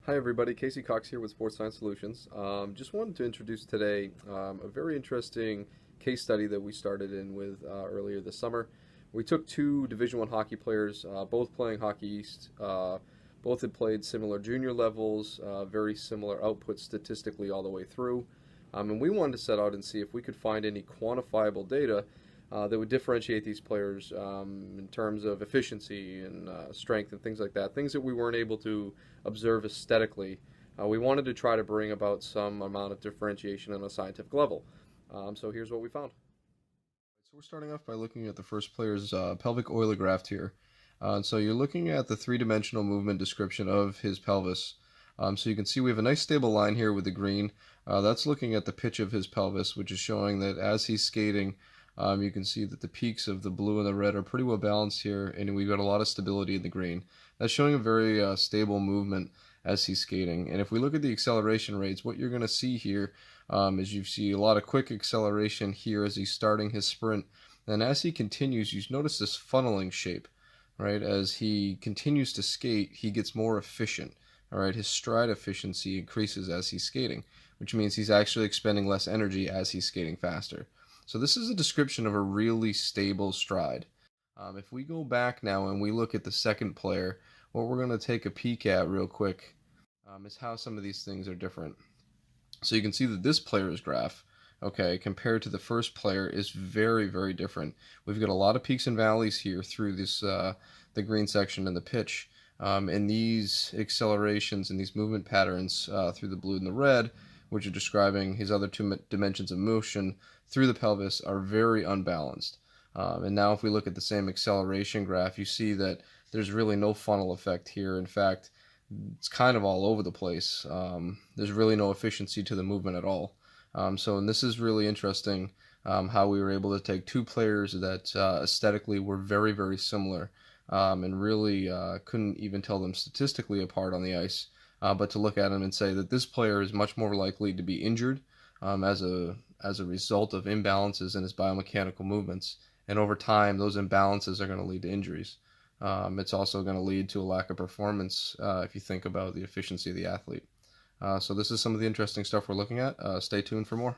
Hi everybody, Casey Cox here with Sports Science Solutions. Just wanted to introduce today a very interesting case study that we started in with earlier this summer. We took two Division One hockey players, both playing Hockey East. Both had played similar junior levels, very similar output statistically all the way through. And we wanted to set out and see if we could find any quantifiable data that would differentiate these players in terms of efficiency and strength and things like that. Things that we weren't able to observe aesthetically. We wanted to try to bring about some amount of differentiation on a scientific level. So here's what we found. So we're starting off by looking at the first player's pelvic oilograft here. So you're looking at the three-dimensional movement description of his pelvis. So you can see we have a nice stable line here with the green. That's looking at the pitch of his pelvis, which is showing that as he's skating, you can see that the peaks of the blue and the red are pretty well balanced here, and we've got a lot of stability in the green. That's showing a very stable movement as he's skating. And if we look at the acceleration rates, what you're going to see here is you see a lot of quick acceleration here as he's starting his sprint. And as he continues, you notice this funneling shape, right? As he continues to skate, he gets more efficient. All right, his stride efficiency increases as he's skating, which means he's actually expending less energy as he's skating faster. So this is a description of a really stable stride. If we go back now and we look at the second player, what we're going to take a peek at real quick is how some of these things are different. So you can see that this player's graph, okay, compared to the first player is very, very different. We've got a lot of peaks and valleys here through this the green section and the pitch. And these accelerations and these movement patterns through the blue and the red, which are describing his other two dimensions of motion through the pelvis, are very unbalanced. And now if we look at the same acceleration graph, you see that there's really no funnel effect here. In fact, it's kind of all over the place. There's really no efficiency to the movement at all. And this is really interesting how we were able to take two players that aesthetically were very, very similar and really couldn't even tell them statistically apart on the ice, but to look at them and say that this player is much more likely to be injured as a result of imbalances in his biomechanical movements. And over time, those imbalances are going to lead to injuries. It's also going to lead to a lack of performance if you think about the efficiency of the athlete. So this is some of the interesting stuff we're looking at. Stay tuned for more.